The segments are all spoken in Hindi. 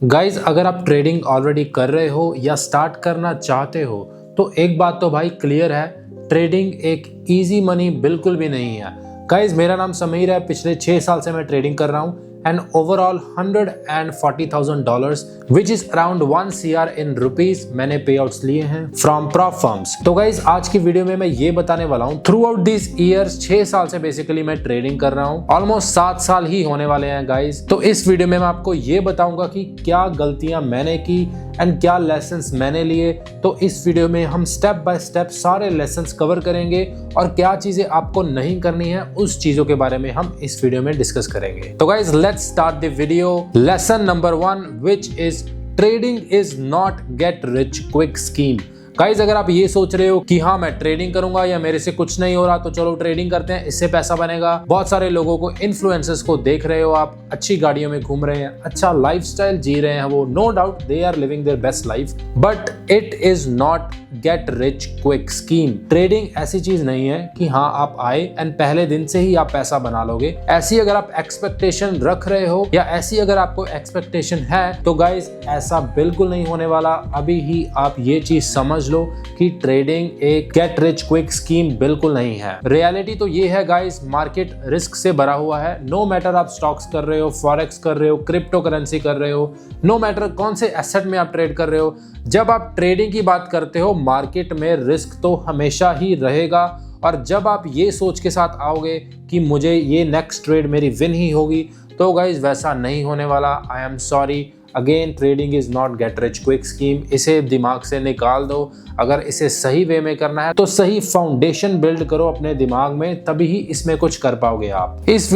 गाइज अगर आप ट्रेडिंग ऑलरेडी कर रहे हो या स्टार्ट करना चाहते हो तो एक बात तो भाई क्लियर है, ट्रेडिंग एक इजी मनी बिल्कुल भी नहीं है। गाइज मेरा नाम समीर है, पिछले 6 साल से मैं ट्रेडिंग कर रहा हूँ and overall $140,000 which is around 1 CR in rupees मैंने पे आउट्स लिए हैं फ्रॉम प्रॉप फर्म्स। तो गाइज आज की वीडियो में मैं ये बताने वाला हूँ, थ्रू आउट दिस ईयर्स 6 साल से बेसिकली मैं ट्रेडिंग कर रहा हूँ, ऑलमोस्ट 7 साल ही होने वाले हैं गाइज। तो इस वीडियो में मैं आपको ये बताऊंगा कि क्या गलतियां मैंने की एंड क्या लेसन्स मैंने लिए। तो इस वीडियो में हम स्टेप बाय स्टेप सारे लेसन्स कवर करेंगे और क्या चीजें आपको नहीं करनी है उस चीजों के बारे में हम इस वीडियो में डिस्कस करेंगे। तो guys let's start the video. Lesson number 1 which is trading is not get rich quick scheme. Guys अगर आप ये सोच रहे हो कि हाँ मैं ट्रेडिंग करूंगा या मेरे से कुछ नहीं हो रहा तो चलो ट्रेडिंग करते हैं, इससे पैसा बनेगा। बहुत सारे लोगों को, इन्फ्लुएंसर्स को देख रहे हो आप, अच्छी गाड़ियों में घूम रहे हैं, अच्छा लाइफस्टाइल जी रहे हैं, वो no doubt they are living there best life, but it is not get rich quick scheme. Trading ऐसी चीज नहीं है कि हाँ आप आए एंड पहले दिन से ही आप पैसा बना लोगे। ऐसी अगर आप एक्सपेक्टेशन रख रहे हो या ऐसी अगर आपको एक्सपेक्टेशन है तो गाइज ऐसा बिल्कुल नहीं होने वाला। अभी ही आप ये चीज समझ लो कि ट्रेडिंग एक गेट रिच क्विक स्कीम बिल्कुल नहीं है। रियलिटी तो ये है गाइस, मार्केट रिस्क से भरा हुआ है। नो मैटर आप स्टॉक्स कर रहे हो, फॉरेक्स कर रहे हो, क्रिप्टो करेंसी कर रहे हो, नो मैटर कौन से एसेट में आप ट्रेड कर रहे हो, जब आप ट्रेडिंग की बात करते हो मार्केट में रिस्क तो हमेशा ही रहेगा। और जब आप ये सोच के साथ आओगे कि मुझे ये नेक्स्ट ट्रेड मेरी विन ही होगी तो गाइस वैसा नहीं होने वाला। आई am sorry, again trading is not get rich quick scheme. इसे दिमाग से निकाल दो। अगर इसे सही वे में करना है तो सही फाउंडेशन बिल्ड करो अपने दिमाग में, तभी ही इसमें कुछ कर पाओगे आप। इस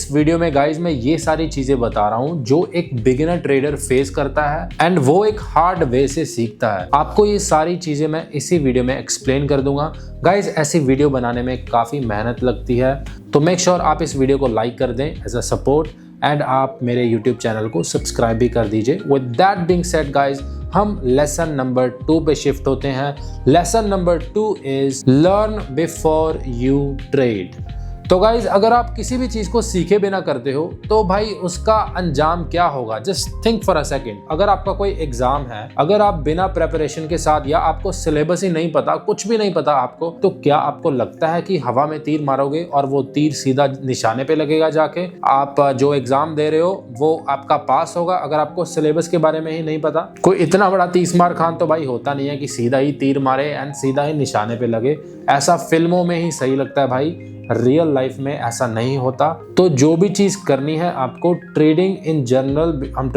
वीडियो में गाइज मैं ये सारी चीजें बता रहा हूं जो एक बिगिनर ट्रेडर फेस करता है एंड वो एक हार्ड वे से सीखता है। आपको ये सारी चीजें मैं इसी वीडियो में एक्सप्लेन कर दूंगा। गाइज ऐसी वीडियो बनाने में काफी मेहनत लगती है, तो मेक श्योर आप इस वीडियो को लाइक कर दें एज अ सपोर्ट एंड आप मेरे YouTube चैनल को सब्सक्राइब भी कर दीजिए। With that being said guys हम लेसन नंबर 2 पे शिफ्ट होते हैं। Lesson number 2 is learn before you trade. तो गाइज अगर आप किसी भी चीज को सीखे बिना करते हो तो भाई उसका अंजाम क्या होगा। Just think for a second, अगर आपका कोई एग्जाम है, अगर आप बिना प्रेपरेशन के साथ या आपको सिलेबस ही नहीं पता, कुछ भी नहीं पता आपको, तो क्या आपको लगता है कि हवा में तीर मारोगे और वो तीर सीधा निशाने पे लगेगा जाके? आप जो एग्जाम दे रहे हो वो आपका पास होगा अगर आपको सिलेबस के बारे में ही नहीं पता? कोई इतना बड़ा 30 मार खान तो भाई होता नहीं है कि सीधा ही तीर मारे एंड सीधा ही निशाने पे लगे। ऐसा फिल्मों में ही सही लगता है भाई, रियल लाइफ में ऐसा नहीं होता। तो जो भी चीज करनी है आपको, ट्रेडिंग इन जनरल, हम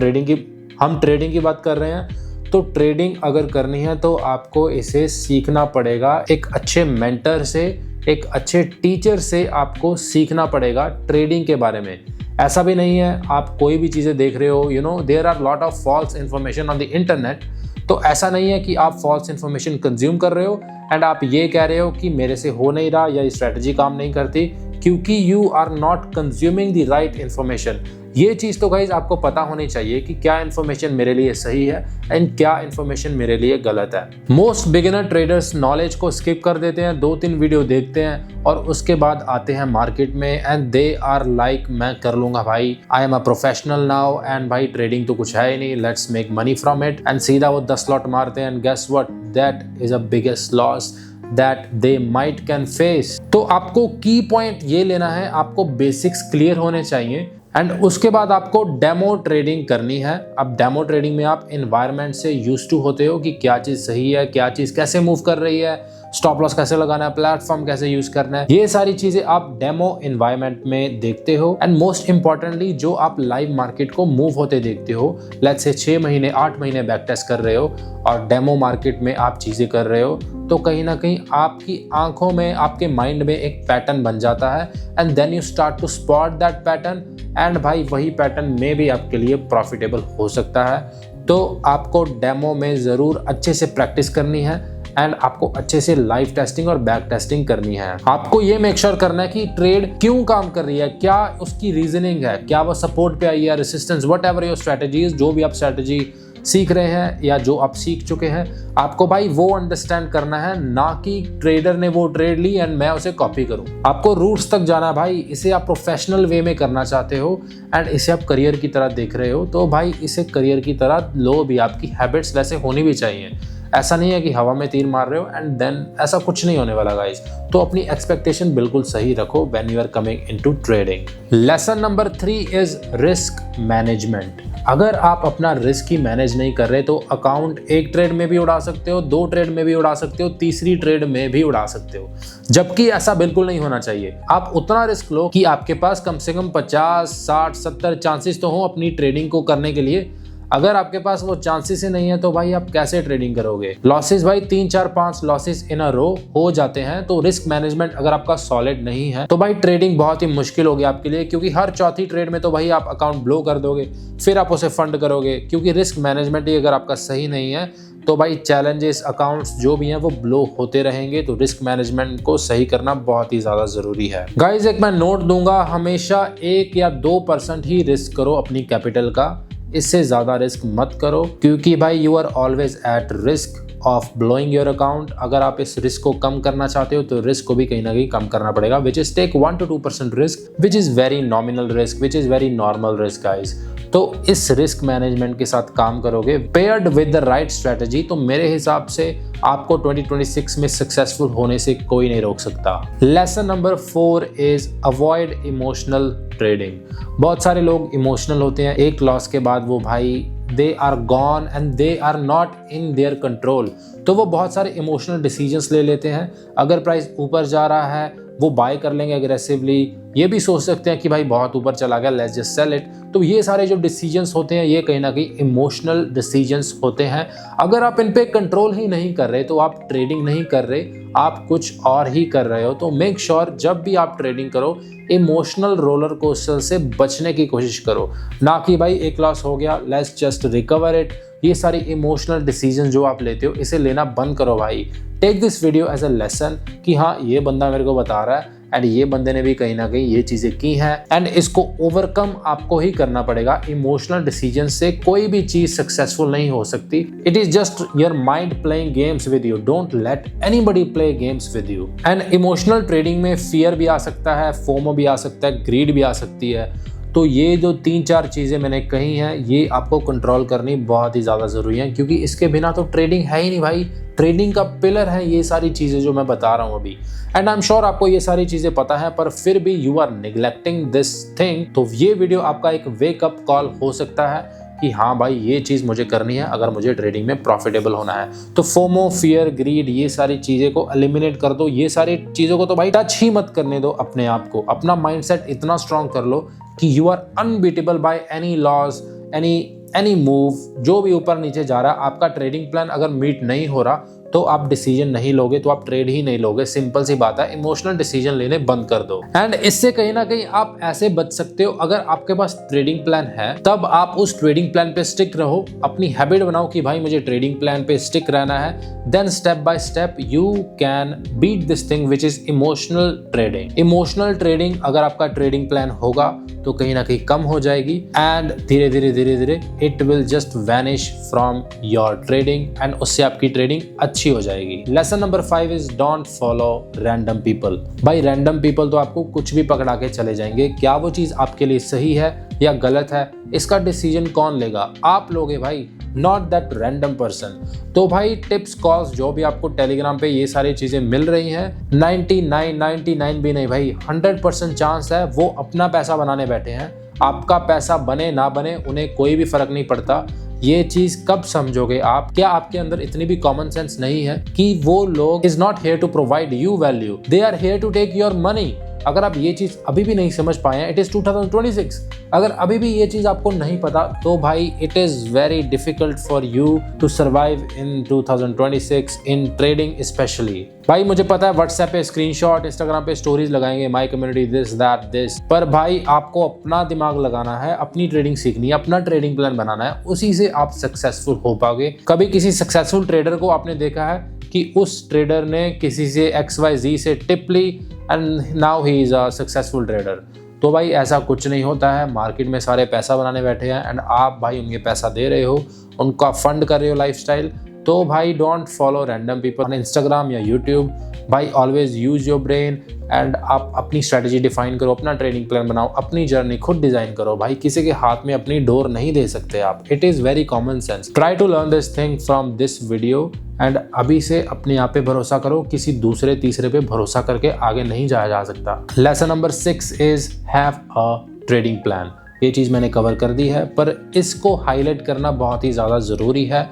ट्रेडिंग की बात कर रहे हैं, तो ट्रेडिंग अगर करनी है तो आपको इसे सीखना पड़ेगा। एक अच्छे मेंटर से, एक अच्छे टीचर से आपको सीखना पड़ेगा ट्रेडिंग के बारे में। ऐसा भी नहीं है आप कोई भी चीजें देख रहे हो, you know there are lot of false information on the internet. तो ऐसा नहीं है कि आप फॉल्स इंफॉर्मेशन कंज्यूम कर रहे हो एंड आप ये कह रहे हो कि मेरे से हो नहीं रहा या ये स्ट्रेटजी काम नहीं करती, क्योंकि you are not consuming the right information. ये चीज तो गाइज आपको पता होनी चाहिए कि क्या इंफॉर्मेशन मेरे लिए सही है एंड क्या इंफॉर्मेशन मेरे लिए गलत है। मोस्ट बिगिनर ट्रेडर्स नॉलेज को स्किप कर देते हैं, 2-3 वीडियो देखते हैं और उसके बाद आते हैं मार्केट में एंड दे आर लाइक मैं कर लूंगा भाई, I am a professional now and भाई ट्रेडिंग तो कुछ है ही नहीं, let's make money from it, and सीधा वो 10 लॉट मारते हैं and guess what, that is a biggest loss that they might can face। तो आपको की पॉइंट ये लेना है, आपको बेसिक्स क्लियर होने चाहिए एंड उसके बाद आपको डेमो ट्रेडिंग करनी है। अब डेमो ट्रेडिंग में आप एनवायरनमेंट से यूज्ड टू होते हो कि क्या चीज़ सही है, क्या चीज़ कैसे मूव कर रही है, स्टॉप लॉस कैसे लगाना है, प्लेटफॉर्म कैसे यूज करना है, ये सारी चीजें आप डेमो एनवायरनमेंट में देखते हो। एंड मोस्ट इंपॉर्टेंटली जो आप लाइव मार्केट को मूव होते देखते हो, लेट्स से 6 महीने 8 महीने बैक टेस्ट कर रहे हो और डेमो मार्केट में आप चीजें कर रहे हो, तो कहीं ना कहीं आपकी आंखों में, आपके माइंड में एक पैटर्न बन जाता है and then you start to spot that pattern and भाई वही पैटर्न में भी आपके लिए प्रॉफिटेबल हो सकता है। तो आपको डेमो में जरूर अच्छे से प्रैक्टिस करनी है एंड आपको अच्छे से लाइव टेस्टिंग और बैक टेस्टिंग करनी है। आपको ये मेक श्योर करना है कि ट्रेड क्यों काम कर रही है, क्या उसकी रीजनिंग है, क्या वो सपोर्ट पे आई है, रेसिस्टेंस, व्हाटएवर योर स्ट्रेटजीज, जो भी आप स्ट्रेटजी सीख रहे हैं या जो आप सीख चुके हैं, आपको भाई वो अंडरस्टैंड करना है, ना कि ट्रेडर ने वो ट्रेड ली एंड मैं उसे कॉपी करूं। आपको रूट्स तक जाना भाई। इसे आप प्रोफेशनल वे में करना चाहते हो एंड इसे आप करियर की तरह देख रहे हो, तो भाई इसे करियर की तरह लो भी। आपकी हैबिट्स वैसे होनी भी चाहिए। ऐसा नहीं है कि हवा में तीर मार रहे हो एंड देन ऐसा कुछ नहीं होने वाला गाइस। तो अपनी एक्सपेक्टेशन बिल्कुल सही रखो when you are coming into trading. Lesson number 3 is risk management. अगर आप अपना रिस्क ही मैनेज नहीं कर रहे तो अकाउंट एक ट्रेड में भी उड़ा सकते हो, 2 ट्रेड में भी उड़ा सकते हो, तीसरी ट्रेड में भी उड़ा सकते हो, जबकि ऐसा बिल्कुल नहीं होना चाहिए। आप उतना रिस्क लो कि आपके पास कम से कम 50, 60, 70 चांसेस तो हो अपनी ट्रेडिंग को करने के लिए। अगर आपके पास वो चांसेस ही नहीं है तो भाई आप कैसे ट्रेडिंग करोगे। लॉसेस भाई 3, 4, 5 लॉसेस इन अ रो हो जाते हैं। तो रिस्क मैनेजमेंट अगर आपका सॉलिड नहीं है तो भाई ट्रेडिंग बहुत ही मुश्किल होगी आपके लिए, क्योंकि हर चौथी ट्रेड में तो भाई आप अकाउंट ब्लो कर दोगे, फिर आप उसे फंड करोगे। क्योंकि रिस्क मैनेजमेंट ही अगर आपका सही नहीं है तो भाई चैलेंजेस, अकाउंट्स जो भी हैं वो ब्लो होते रहेंगे। तो रिस्क मैनेजमेंट को सही करना बहुत ही ज्यादा जरूरी है गाइज। एक मैं नोट दूंगा, हमेशा 1 या 2% ही रिस्क करो अपनी कैपिटल का, इससे ज्यादा रिस्क मत करो, क्योंकि भाई you are always at risk of blowing your account. अगर आप इस रिस्क को कम करना चाहते हो तो रिस्क को भी कहीं ना कहीं कम करना पड़ेगा, which is take 1 to 2% risk, which is very nominal risk, which is very normal risk guys. तो इस रिस्क मैनेजमेंट के साथ काम करोगे paired with the right strategy, तो मेरे हिसाब से आपको 2026 में सक्सेसफुल होने से कोई नहीं रोक सकता। Lesson number 4 is avoid emotional trading. बहुत सारे लोग इमोशनल होते हैं, एक लॉस के बाद वो भाई they are gone and they are not in there control. तो वो बहुत सारे इमोशनल डिसीजंस ले लेते हैं। अगर प्राइस ऊपर जा रहा है वो बाय कर लेंगे एग्रेसिवली, ये भी सोच सकते हैं कि भाई बहुत ऊपर चला गया, लेट्स जस्ट सेल इट। तो ये सारे जो डिसीजंस होते हैं ये कहीं ना कहीं इमोशनल डिसीजंस होते हैं। अगर आप इन पे कंट्रोल ही नहीं कर रहे तो आप ट्रेडिंग नहीं कर रहे, आप कुछ और ही कर रहे हो। तो मेक श्योर जब भी आप ट्रेडिंग करो इमोशनल रोलर कोस्टर से बचने की कोशिश करो, ना कि भाई एक लॉस हो गया लेट्स जस्ट रिकवर इट। ये सारी इमोशनल डिसीजन जो आप लेते हो इसे लेना बंद करो भाई। Take this video as a lesson कि हाँ ये बंदा मेरे को बता रहा है एंड ये बंदे ने भी कहीं ना कहीं ये चीजें की हैं एंड इसको ओवरकम आपको ही करना पड़ेगा। इमोशनल डिसीजन से कोई भी चीज सक्सेसफुल नहीं हो सकती। It is just your mind playing games with you, don't let anybody play games with you. And emotional trading में फियर भी आ सकता है, फोमो भी आ सकता है, ग्रीड भी आ सकती है। तो ये जो 3-4 चीज़ें मैंने कही हैं ये आपको कंट्रोल करनी बहुत ही ज़्यादा ज़रूरी है, क्योंकि इसके बिना तो ट्रेडिंग है ही नहीं भाई। ट्रेडिंग का पिलर है ये सारी चीज़ें जो मैं बता रहा हूँ अभी। एंड आई एम श्योर आपको ये सारी चीज़ें पता है, पर फिर भी you are neglecting this thing. तो ये वीडियो आपका एक वेकअप कॉल हो सकता है कि हाँ भाई ये चीज़ मुझे करनी है अगर मुझे ट्रेडिंग में प्रॉफिटेबल होना है। तो फोमो, फियर, ग्रीड ये सारी चीज़ें को एलिमिनेट कर दो। ये सारी चीज़ों को तो भाई टच ही मत करने दो अपने आप को। अपना माइंडसेट इतना स्ट्रांग कर लो कि you are unbeatable by any loss, any move. जो भी ऊपर नीचे जा रहा है, आपका ट्रेडिंग प्लान अगर मीट नहीं हो रहा तो आप डिसीजन नहीं लोगे, तो आप ट्रेड ही नहीं लोगे। सिंपल सी बात है, इमोशनल डिसीजन लेने बंद कर दो। एंड इससे कहीं ना कहीं आप ऐसे बच सकते हो। अगर आपके पास ट्रेडिंग प्लान है तब आप उस ट्रेडिंग प्लान पे स्टिक रहो, अपनी हैबिट बनाओ कि भाई मुझे ट्रेडिंग प्लान पे स्टिक रहना है। Then step by step you can beat this thing which is emotional trading. Emotional trading अगर आपका ट्रेडिंग प्लान होगा तो कहीं ना कहीं कम हो जाएगी एंड धीरे धीरे it will just vanish from your trading and उससे आपकी ट्रेडिंग अच्छी हो जाएगी। Lesson number 5 is don't follow random people. भाई रैंडम पीपल तो आपको कुछ भी पकड़ा के चले जाएंगे। क्या वो चीज आपके लिए सही है या गलत है इसका डिसीजन कौन लेगा? आप लोगे भाई, नॉट दैट रैंडम पर्सन। तो भाई टिप्स, कॉल्स जो भी आपको टेलीग्राम पे ये सारी चीजें मिल रही हैं, 99 भी नहीं भाई 100% चांस है वो अपना पैसा बनाने बैठे हैं। आपका पैसा बने ना बने उन्हें कोई भी फर्क नहीं पड़ता। ये चीज कब समझोगे आप? क्या आपके अंदर इतनी भी कॉमन सेंस नहीं है कि वो लोग is not here to provide you value, they are here to take your money. अगर आप ये चीज अभी भी नहीं समझ पाए हैं, इट इज 2026, अगर अभी भी ये चीज आपको नहीं पता तो भाई it is very difficult for you to survive in 2026 in trading specially. भाई मुझे पता है व्हाट्सएप पे स्क्रीनशॉट, इंस्टाग्राम पे स्टोरीज लगाएंगे, my community this that this, पर भाई आपको अपना दिमाग लगाना है, अपनी ट्रेडिंग सीखनी है, अपना ट्रेडिंग प्लान बनाना है, उसी से आप सक्सेसफुल हो पाओगे। कभी किसी सक्सेसफुल ट्रेडर को आपने देखा है कि उस ट्रेडर ने किसी से XYZ से टिप ली and now he is a successful trader? तो भाई ऐसा कुछ नहीं होता है। मार्केट में सारे पैसा बनाने बैठे हैं एंड आप भाई उनके पैसा दे रहे हो, उनका फंड कर रहे हो लाइफस्टाइल। तो भाई don't follow random people on Instagram या यूट्यूब। भाई always use your brain and आप अपनी स्ट्रेटजी डिफाइन करो, अपना ट्रेडिंग प्लान बनाओ, अपनी जर्नी खुद डिजाइन करो। भाई किसी के हाथ में अपनी डोर नहीं दे सकते आप। It is very common sense. Try to learn this thing from this video and अभी से अपने आप पे भरोसा करो, किसी दूसरे तीसरे पे भरोसा करके आगे नहीं जाया जा सकता। Lesson number 6 is have a trading plan. ये चीज़ मैंने कवर कर दी है, पर इसको हाईलाइट करना बहुत ही ज़्यादा ज़रूरी है,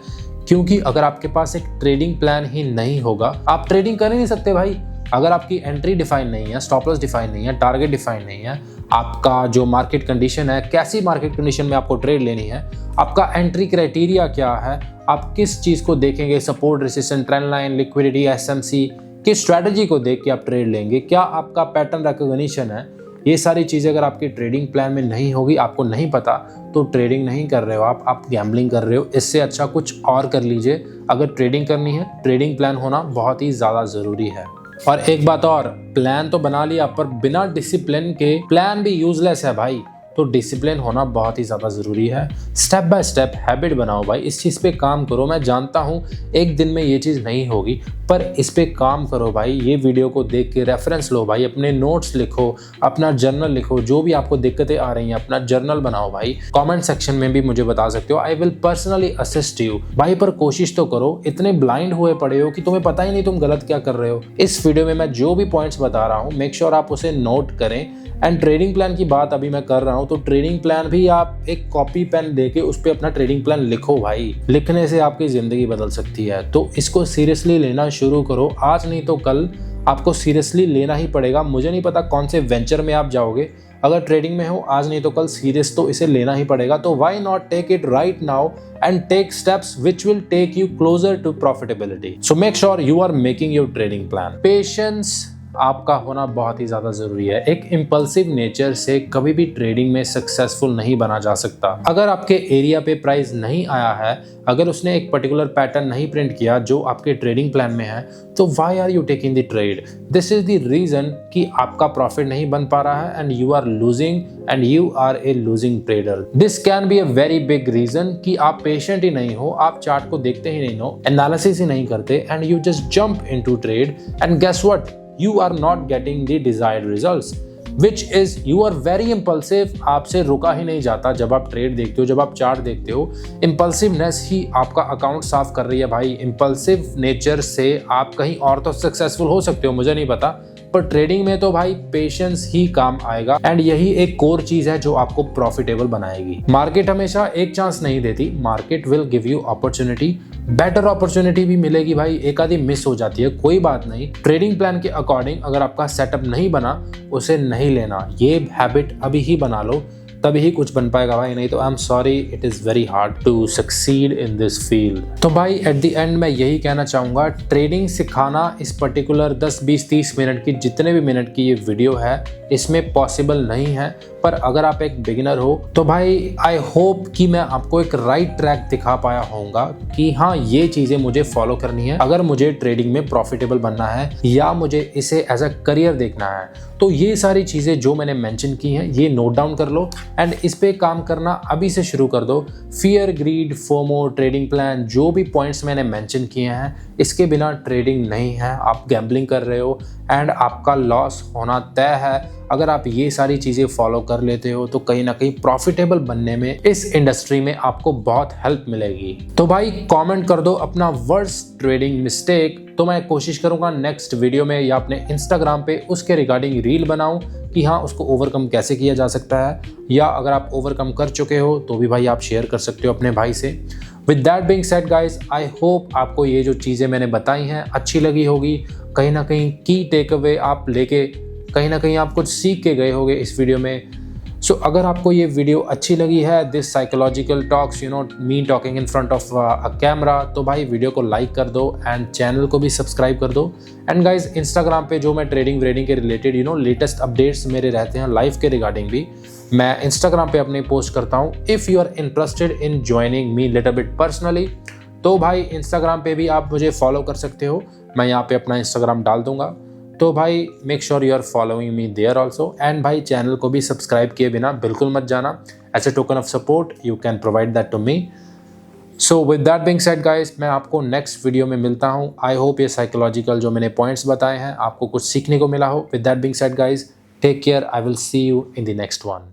क्योंकि अगर आपके पास एक ट्रेडिंग प्लान ही नहीं होगा, आप ट्रेडिंग कर ही नहीं सकते भाई। अगर आपकी एंट्री डिफाइन नहीं है, स्टॉप लॉस डिफाइन नहीं है, टारगेट डिफाइन नहीं है, आपका जो मार्केट कंडीशन है, कैसी मार्केट कंडीशन में आपको ट्रेड लेनी है, आपका एंट्री क्राइटेरिया क्या है, आप किस चीज़ को देखेंगे, support, resistance, trend line, liquidity, SMC, किस स्ट्रैटेजी को देख के आप ट्रेड लेंगे, क्या आपका पैटर्न रिकॉग्निशन है, ये सारी चीज़ें अगर आपकी ट्रेडिंग प्लान में नहीं होगी, आपको नहीं पता, तो ट्रेडिंग नहीं कर रहे हो आप गैम्बलिंग कर रहे हो। इससे अच्छा कुछ और कर लीजिए। अगर ट्रेडिंग करनी है, ट्रेडिंग प्लान होना बहुत ही ज़्यादा ज़रूरी है। और एक बात और, प्लान तो बना लिया, पर बिना डिसिप्लिन के प्लान भी यूजलेस है भाई। तो डिसिप्लिन होना बहुत ही ज़्यादा ज़रूरी है। स्टेप बाय स्टेप हैबिट बनाओ भाई, इस चीज़ पे काम करो। मैं जानता हूँ एक दिन में ये चीज़ नहीं होगी, पर इस पे काम करो भाई। ये वीडियो को देख के रेफरेंस लो भाई, अपने नोट्स लिखो, अपना जर्नल लिखो, जो भी आपको दिक्कतें आ रही हैं अपना जर्नल बनाओ भाई। कमेंट सेक्शन में भी मुझे बता सकते हो, I will personally assist you भाई। पर कोशिश तो करो, इतने ब्लाइंड हुए पड़े हो कि तुम्हें पता ही नहीं तुम गलत क्या कर रहे हो। इस वीडियो में मैं जो भी पॉइंट्स बता रहा हूँ, मेक श्योर आप उसे नोट करें। एंड ट्रेडिंग प्लान की बात अभी मैं कर रहा हूँ, तो ट्रेडिंग प्लान भी आप एक कॉपी पेन लेके उस पर अपना ट्रेडिंग प्लान लिखो भाई। लिखने से आपकी ज़िंदगी बदल सकती है। तो इसको सीरियसली लेना शुरू करो। आज नहीं तो कल आपको सीरियसली लेना ही पड़ेगा। मुझे नहीं पता कौन से वेंचर में आप जाओगे, अगर ट्रेडिंग में हो, आज नहीं तो कल सीरियस तो इसे लेना ही पड़ेगा। तो why not take it right now and take steps which will take you closer to profitability. So make sure you are making your trading plan. Patience आपका होना बहुत ही ज़्यादा ज़रूरी है। एक इम्पल्सिव नेचर से कभी भी ट्रेडिंग में सक्सेसफुल नहीं बना जा सकता। अगर आपके एरिया पे प्राइस नहीं आया है, अगर उसने एक पर्टिकुलर पैटर्न नहीं प्रिंट किया जो आपके ट्रेडिंग प्लान में है, तो why are you taking the trade? This is the reason कि आपका प्रॉफिट नहीं बन पा रहा है and you are losing and you are a losing trader. This can be a very big reason कि आप पेशेंट ही नहीं हो, आप चार्ट को देखते ही नहीं हो, एनालिसिस ही नहीं करते and you just jump into trade and guess what, you are not getting the desired results, which is you are very impulsive। आपसे रुका ही नहीं जाता। जब आप ट्रेड देखते हो, जब आप चार्ट देखते हो, इम्पल्सिवनेस ही आपका अकाउंट साफ कर रही है भाई। इम्पल्सिव नेचर से आप कहीं और तो सक्सेसफुल हो सकते हो, मुझे नहीं पता, पर ट्रेडिंग में तो भाई पेशेंस ही काम आएगा एंड यही एक कोर चीज है जो आपको प्रॉफिटेबल बनाएगी। मार्केट हमेशा एक चांस नहीं देती, market will give you opportunity. Better opportunity भी मिलेगी भाई, एक आधी मिस हो जाती है, कोई बात नहीं। ट्रेडिंग प्लान के अकॉर्डिंग अगर आपका सेटअप नहीं बना, उसे नहीं लेना। ये हैबिट अभी ही बना लो, तभी ही कुछ बन पाएगा भाई, नहीं तो I am sorry, it is very hard to succeed in this field. तो भाई एट द एंड मैं यही कहना चाहूँगा, ट्रेडिंग सिखाना इस पर्टिकुलर 10, 20, 30 मिनट की, जितने भी मिनट की ये वीडियो है, इसमें पॉसिबल नहीं है। पर अगर आप एक बिगिनर हो तो भाई आई होप कि मैं आपको एक राइट ट्रैक दिखा पाया होऊंगा कि हाँ, ये चीज़ें मुझे फॉलो करनी है अगर मुझे ट्रेडिंग में प्रॉफिटेबल बनना है या मुझे इसे एज अ करियर देखना है। तो ये सारी चीज़ें जो मैंने मेंशन की हैं, ये नोट डाउन कर लो एंड इस पे काम करना अभी से शुरू कर दो। Fear, greed, FOMO, trading plan, जो भी पॉइंट्स मैंने मेंशन किए हैं, इसके बिना ट्रेडिंग नहीं है। आप गैम्बलिंग कर रहे हो एंड आपका लॉस होना तय है। अगर आप ये सारी चीज़ें फॉलो कर लेते हो तो कहीं ना कहीं प्रॉफिटेबल बनने में इस इंडस्ट्री में आपको बहुत हेल्प मिलेगी। तो भाई कमेंट कर दो अपना वर्स्ट ट्रेडिंग मिस्टेक, तो मैं कोशिश करूंगा नेक्स्ट वीडियो में या अपने इंस्टाग्राम पे उसके रिगार्डिंग रील बनाऊं कि हाँ, उसको ओवरकम कैसे किया जा सकता है, या अगर आप ओवरकम कर चुके हो तो भी भाई आप शेयर कर सकते हो अपने भाई से। With that being said guys, I hope आपको ये जो चीज़ें मैंने बताई हैं अच्छी लगी होगी। कहीं ना कहीं की टेक अवे आप लेके कहीं ना कहीं आप कुछ सीख के गए होंगे इस वीडियो में। सो अगर आपको ये वीडियो अच्छी लगी है, this psychological talks, you know, me talking in front of a camera, तो भाई वीडियो को लाइक कर दो एंड चैनल को भी सब्सक्राइब कर दो। एंड गाइज इंस्टाग्राम पे जो मैं ट्रेडिंग के related, you know, latest updates मेरे रहते हैं लाइफ के रिगार्डिंग भी, मैं इंस्टाग्राम पे अपने पोस्ट करता हूँ। If you are interested in joining me little bit personally, तो भाई इंस्टाग्राम पे भी आप मुझे फॉलो कर सकते हो। मैं यहाँ पे अपना इंस्टाग्राम डाल दूंगा। तो भाई make sure you are following me there also. And भाई चैनल को भी सब्सक्राइब किए बिना बिल्कुल मत जाना। As a token of support you can provide that to me. So with that being said guys, मैं आपको नेक्स्ट वीडियो में मिलता हूँ। आई होप ये साइकोलॉजिकल जो मैंने पॉइंट्स बताए हैं आपको कुछ सीखने को मिला हो। With that being said guys, take care. I will see you in the next one.